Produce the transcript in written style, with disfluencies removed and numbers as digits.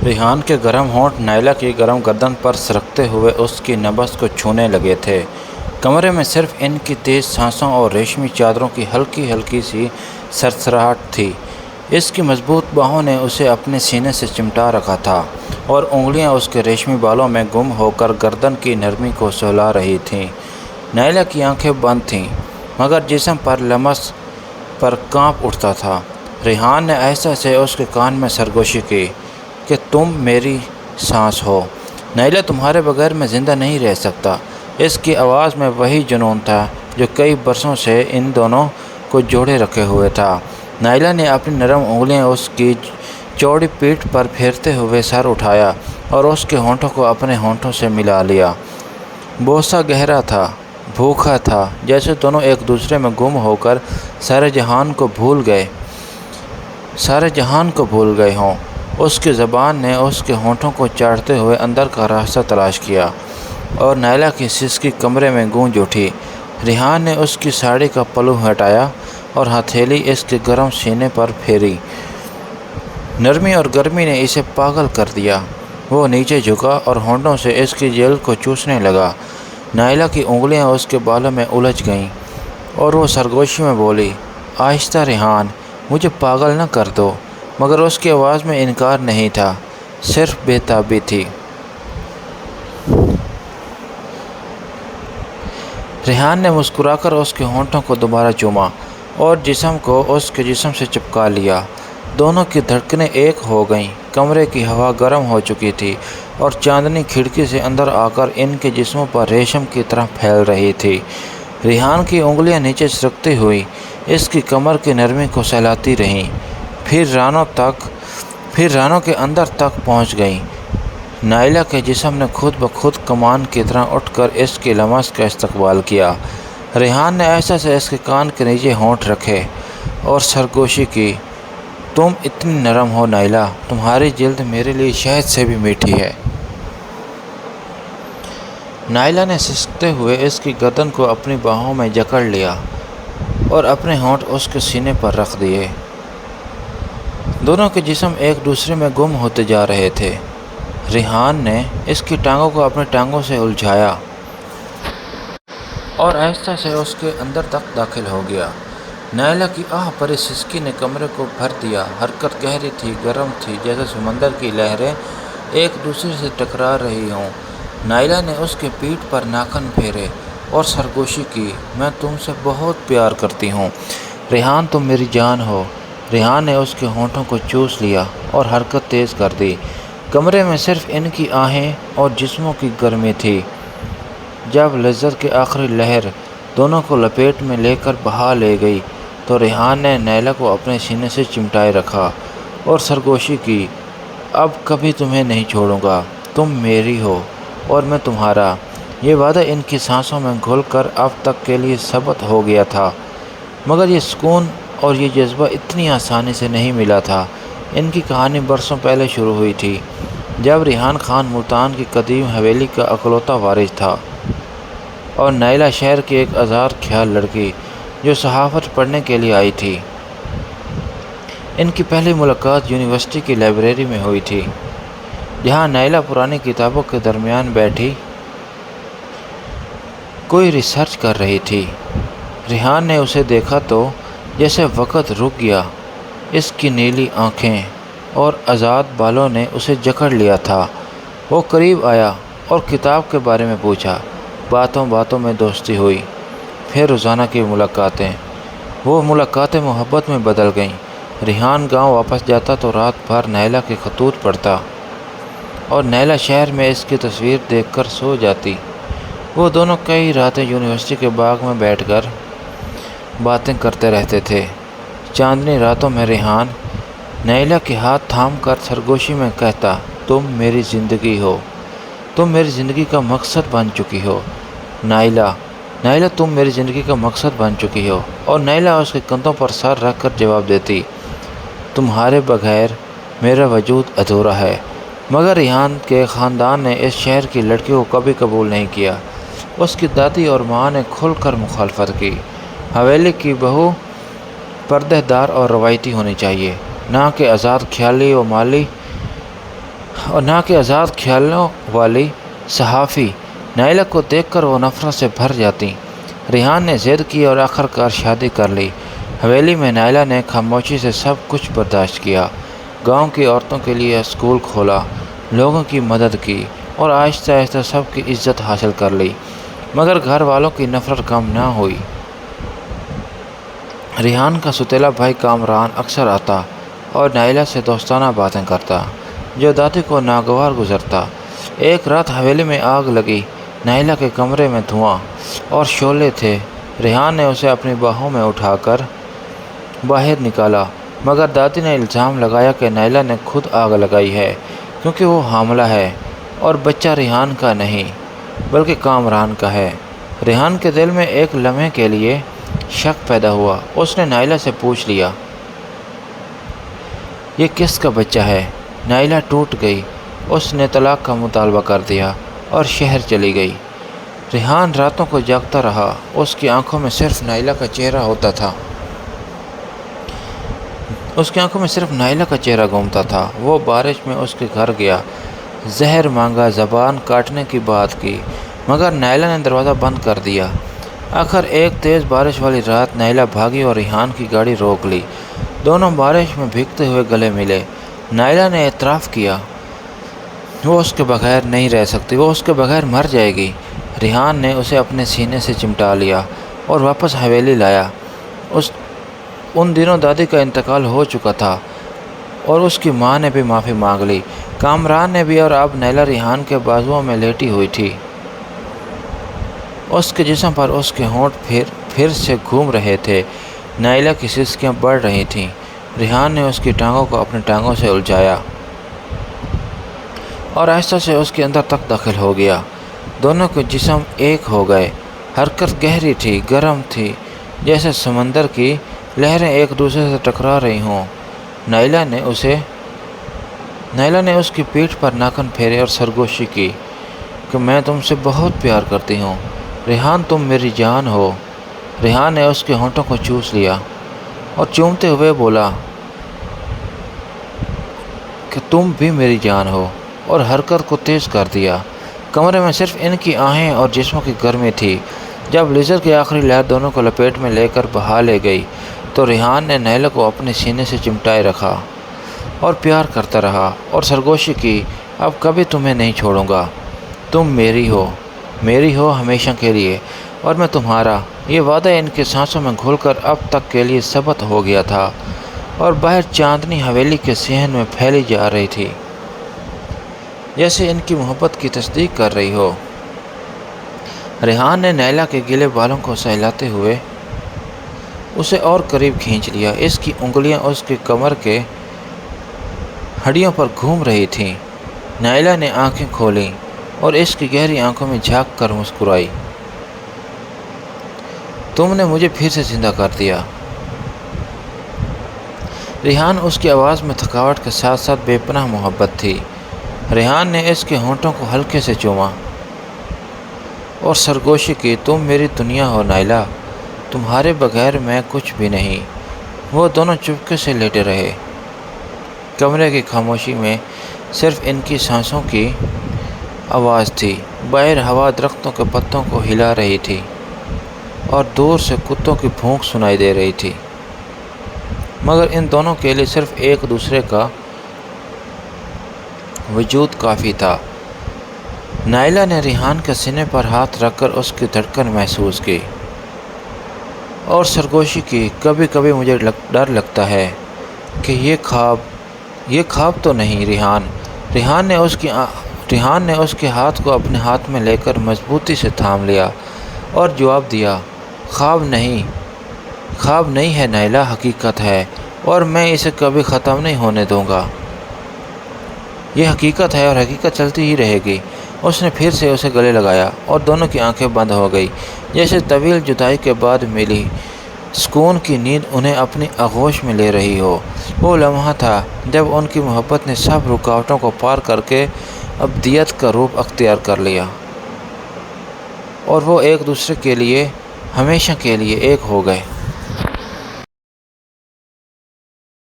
ریحان کے گرم ہونٹ نائلہ کی گرم گردن پر سرکتے ہوئے اس کی نبض کو چھونے لگے تھے۔ کمرے میں صرف ان کی تیز سانسوں اور ریشمی چادروں کی ہلکی ہلکی سی سرسراہٹ تھی۔ اس کی مضبوط باہوں نے اسے اپنے سینے سے چمٹا رکھا تھا اور انگلیاں اس کے ریشمی بالوں میں گم ہو کر گردن کی نرمی کو سہلا رہی تھیں۔ نائلہ کی آنکھیں بند تھیں مگر جسم پر لمس پر کانپ اٹھتا تھا۔ ریحان نے آہستہ سے اس کے کان میں سرگوشی کی کہ تم میری سانس ہو، نائلہ تمہارے بغیر میں زندہ نہیں رہ سکتا۔ اس کی آواز میں وہی جنون تھا جو کئی برسوں سے ان دونوں کو جوڑے رکھے ہوئے تھا۔ نائلہ نے اپنی نرم انگلیاں اس کی چوڑی پیٹھ پر پھیرتے ہوئے سر اٹھایا اور اس کے ہونٹوں کو اپنے ہونٹوں سے ملا لیا۔ بوسہ گہرا تھا، بھوکا تھا، جیسے دونوں ایک دوسرے میں گم ہو کر سارے جہان کو بھول گئے ہوں۔ اس کی زبان نے اس کے ہونٹوں کو چاٹتے ہوئے اندر کا راستہ تلاش کیا اور نائلہ کی سسکی کمرے میں گونج اٹھی۔ ریحان نے اس کی ساڑی کا پلو ہٹایا اور ہتھیلی اس کے گرم سینے پر پھیری۔ نرمی اور گرمی نے اسے پاگل کر دیا۔ وہ نیچے جھکا اور ہونٹوں سے اس کی جلد کو چوسنے لگا۔ نائلہ کی انگلیاں اس کے بالوں میں الجھ گئیں اور وہ سرگوشی میں بولی، آہستہ ریحان، مجھے پاگل نہ کر دو۔ مگر اس کی آواز میں انکار نہیں تھا، صرف بے تابی تھی۔ ریحان نے مسکرا کر اس کے ہونٹوں کو دوبارہ چوما اور جسم کو اس کے جسم سے چپکا لیا۔ دونوں کی دھڑکنیں ایک ہو گئیں۔ کمرے کی ہوا گرم ہو چکی تھی اور چاندنی کھڑکی سے اندر آ کر ان کے جسموں پر ریشم کی طرح پھیل رہی تھی۔ ریحان کی انگلیاں نیچے سرکتی ہوئی اس کی کمر کی نرمی کو سہلاتی رہیں، پھر رانوں کے اندر تک پہنچ گئیں۔ نائلہ کے جسم نے خود بخود کمان کی طرح اٹھ کر اس کی لمس کا استقبال کیا۔ ریحان نے ایسا سے اس کے کان کے نیچے ہونٹ رکھے اور سرگوشی کی، تم اتنی نرم ہو نائلہ، تمہاری جلد میرے لیے شہد سے بھی میٹھی ہے۔ نائلہ نے سسکتے ہوئے اس کی گردن کو اپنی باہوں میں جکڑ لیا اور اپنے ہونٹ اس کے سینے پر رکھ دیے۔ دونوں کے جسم ایک دوسرے میں گم ہوتے جا رہے تھے۔ ریحان نے اس کی ٹانگوں کو اپنی ٹانگوں سے الجھایا اور آہستہ سے اس کے اندر تک داخل ہو گیا۔ نائلہ کی آہ بھری سسکی نے کمرے کو بھر دیا۔ حرکت گہری تھی، گرم تھی، جیسے سمندر کی لہریں ایک دوسرے سے ٹکرا رہی ہوں۔ نائلہ نے اس کے پیٹھ پر ناخن پھیرے اور سرگوشی کی، میں تم سے بہت پیار کرتی ہوں ریحان، تم میری جان ہو۔ ریحان نے اس کے ہونٹوں کو چوس لیا اور حرکت تیز کر دی۔ کمرے میں صرف ان کی آہیں اور جسموں کی گرمی تھی۔ جب لذت کی آخری لہر دونوں کو لپیٹ میں لے کر بہا لے گئی تو ریحان نے نائلہ کو اپنے سینے سے چمٹائے رکھا اور سرگوشی کی، اب کبھی تمہیں نہیں چھوڑوں گا، تم میری ہو اور میں تمہارا۔ یہ وعدہ ان کی سانسوں میں گھل کر اب تک کے لیے ثابت ہو گیا تھا، مگر یہ سکون اور یہ جذبہ اتنی آسانی سے نہیں ملا تھا۔ ان کی کہانی برسوں پہلے شروع ہوئی تھی، جب ریحان خان ملتان کی قدیم حویلی کا اکلوتا وارث تھا اور نائلہ شہر کی ایک آزاد خیال لڑکی جو صحافت پڑھنے کے لیے آئی تھی۔ ان کی پہلی ملاقات یونیورسٹی کی لائبریری میں ہوئی تھی، جہاں نائلہ پرانی کتابوں کے درمیان بیٹھی کوئی ریسرچ کر رہی تھی۔ ریحان نے اسے دیکھا تو جیسے وقت رک گیا۔ اس کی نیلی آنکھیں اور آزاد بالوں نے اسے جکڑ لیا تھا۔ وہ قریب آیا اور کتاب کے بارے میں پوچھا۔ باتوں باتوں میں دوستی ہوئی، پھر روزانہ کی ملاقاتیں۔ وہ ملاقاتیں محبت میں بدل گئیں۔ ریحان گاؤں واپس جاتا تو رات بھر نائلہ کے خطوط پڑھتا اور نائلہ شہر میں اس کی تصویر دیکھ کر سو جاتی۔ وہ دونوں کئی راتیں یونیورسٹی کے باغ میں بیٹھ کر باتیں کرتے رہتے تھے۔ چاندنی راتوں میں ریحان نائلہ کے ہاتھ تھام کر سرگوشی میں کہتا، تم میری زندگی ہو، تم میری زندگی کا مقصد بن چکی ہو نائلہ، تم میری زندگی کا مقصد بن چکی ہو۔ اور نائلہ اس کے کندھوں پر سر رکھ کر جواب دیتی، تمہارے بغیر میرا وجود ادھورا ہے۔ مگر ریحان کے خاندان نے اس شہر کی لڑکی کو کبھی قبول نہیں کیا۔ اس کی دادی اور ماں نے کھل کر مخالفت کی۔ حویلی کی بہو پردہ دار اور روایتی ہونی چاہیے، نہ کہ آزاد خیالی و مالی اور نہ کہ آزاد خیالوں والی صحافی۔ نائلہ کو دیکھ کر وہ نفرت سے بھر جاتی۔ ریحان نے ضد کی اور آخرکار شادی کر لی۔ حویلی میں نائلہ نے خاموشی سے سب کچھ برداشت کیا۔ گاؤں کی عورتوں کے لیے اسکول کھولا، لوگوں کی مدد کی اور آہستہ آہستہ سب کی عزت حاصل کر لی، مگر گھر والوں کی نفرت کم نہ ہوئی۔ ریحان کا سوتیلا بھائی کامران اکثر آتا اور نائلہ سے دوستانہ باتیں کرتا، جو دادی کو ناگوار گزرتا۔ ایک رات حویلی میں آگ لگی۔ نائلہ کے کمرے میں دھواں اور شعلے تھے۔ ریحان نے اسے اپنی باہوں میں اٹھا کر باہر نکالا، مگر دادی نے الزام لگایا کہ نائلہ نے خود آگ لگائی ہے، کیونکہ وہ حاملہ ہے اور بچہ ریحان کا نہیں بلکہ کامران کا ہے۔ ریحان کے دل میں ایک لمحے کے لیے شک پیدا ہوا۔ اس نے نائلہ سے پوچھ لیا، یہ کس کا بچہ ہے؟ نائلہ ٹوٹ گئی۔ اس نے طلاق کا مطالبہ کر دیا اور شہر چلی گئی۔ ریحان راتوں کو جاگتا رہا۔ اس کی آنکھوں میں صرف نائلہ کا چہرہ ہوتا تھا۔ اس کی آنکھوں میں صرف نائلہ کا چہرہ گھومتا تھا۔ وہ بارش میں اس کے گھر گیا، زہر مانگا، زبان کاٹنے کی بات کی، مگر نائلہ نے دروازہ بند کر دیا۔ آخر ایک تیز بارش والی رات نائلہ بھاگی اور ریحان کی گاڑی روک لی۔ دونوں بارش میں بھیگتے ہوئے گلے ملے۔ نائلہ نے اعتراف کیا، وہ اس کے بغیر نہیں رہ سکتی، وہ اس کے بغیر مر جائے گی۔ ریحان نے اسے اپنے سینے سے چمٹا لیا اور واپس حویلی لایا۔ ان دنوں دادی کا انتقال ہو چکا تھا اور اس کی ماں نے بھی معافی مانگ لی، کامران نے بھی، اور اب نائلہ ریحان کے بازوؤں میں لیٹی ہوئی تھی۔ اس کے جسم پر اس کے ہونٹ پھر سے گھوم رہے تھے۔ نائلہ کی سسکیاں بڑھ رہی تھیں۔ ریحان نے اس کی ٹانگوں کو اپنی ٹانگوں سے الجھایا اور آہستہ سے اس کے اندر تک داخل ہو گیا۔ دونوں کے جسم ایک ہو گئے۔ حرکت گہری تھی، گرم تھی، جیسے سمندر کی لہریں ایک دوسرے سے ٹکرا رہی ہوں۔ نائلہ نے اس کی پیٹھ پر ناخن پھیرے اور سرگوشی کی کہ میں تم سے بہت پیار کرتی ہوں، ریحان، تم میری جان ہو۔ ریحان نے اس کے ہونٹوں کو چوس لیا اور چومتے ہوئے بولا کہ تم بھی میری جان ہو، اور حرکت کو تیز کر دیا۔ کمرے میں صرف ان کی آہیں اور جسموں کی گرمی تھی۔ جب لیزر کی آخری لہر دونوں کو لپیٹ میں لے کر بہا لے گئی تو ریحان نے نائلہ کو اپنے سینے سے چمٹائے رکھا اور پیار کرتا رہا اور سرگوشی کی، اب کبھی تمہیں نہیں چھوڑوں گا، تم میری ہو ہمیشہ کے لیے، اور میں تمہارا۔ یہ وعدہ ان کے سانسوں میں گھل کر اب تک کے لیے ثابت ہو گیا تھا، اور باہر چاندنی حویلی کے صحن میں پھیلی جا رہی تھی، جیسے ان کی محبت کی تصدیق کر رہی ہو۔ ریحان نے نائلہ کے گیلے بالوں کو سہلاتے ہوئے اسے اور قریب کھینچ لیا۔ اس کی انگلیاں اس کے کمر کے ہڈیوں پر گھوم رہی تھیں۔ نائلہ نے آنکھیں کھولیں اور اس کی گہری آنکھوں میں جھانک کر مسکرائی، تم نے مجھے پھر سے زندہ کر دیا۔ ریحان، اس کی آواز میں تھکاوٹ کے ساتھ ساتھ بے پناہ محبت تھی۔ ریحان نے اس کے ہونٹوں کو ہلکے سے چوما اور سرگوشی کی، تم میری دنیا ہو نائلہ، تمہارے بغیر میں کچھ بھی نہیں۔ وہ دونوں چپکے سے لیٹے رہے۔ کمرے کی خاموشی میں صرف ان کی سانسوں کی آواز تھی۔ باہر ہوا درختوں کے پتوں کو ہلا رہی تھی اور دور سے کتوں کی بھونک سنائی دے رہی تھی، مگر ان دونوں کے لیے صرف ایک دوسرے کا وجود کافی تھا۔ نائلہ نے ریحان کے سینے پر ہاتھ رکھ کر اس کی دھڑکن محسوس کی اور سرگوشی کی، کبھی کبھی مجھے ڈر لگتا ہے کہ یہ خواب تو نہیں ریحان۔ ریحان نے اس کے ہاتھ کو اپنے ہاتھ میں لے کر مضبوطی سے تھام لیا اور جواب دیا، خواب نہیں ہے نائلہ، حقیقت ہے، اور میں اسے کبھی ختم نہیں ہونے دوں گا۔ یہ حقیقت ہے اور حقیقت چلتی ہی رہے گی۔ اس نے پھر سے اسے گلے لگایا اور دونوں کی آنکھیں بند ہو گئی، جیسے طویل جدائی کے بعد ملی سکون کی نیند انہیں اپنی آغوش میں لے رہی ہو۔ وہ لمحہ تھا جب ان کی محبت نے سب رکاوٹوں کو پار کر کے ابدیت کا روپ اختیار کر لیا، اور وہ ایک دوسرے کے لیے ہمیشہ کے لیے ایک ہو گئے۔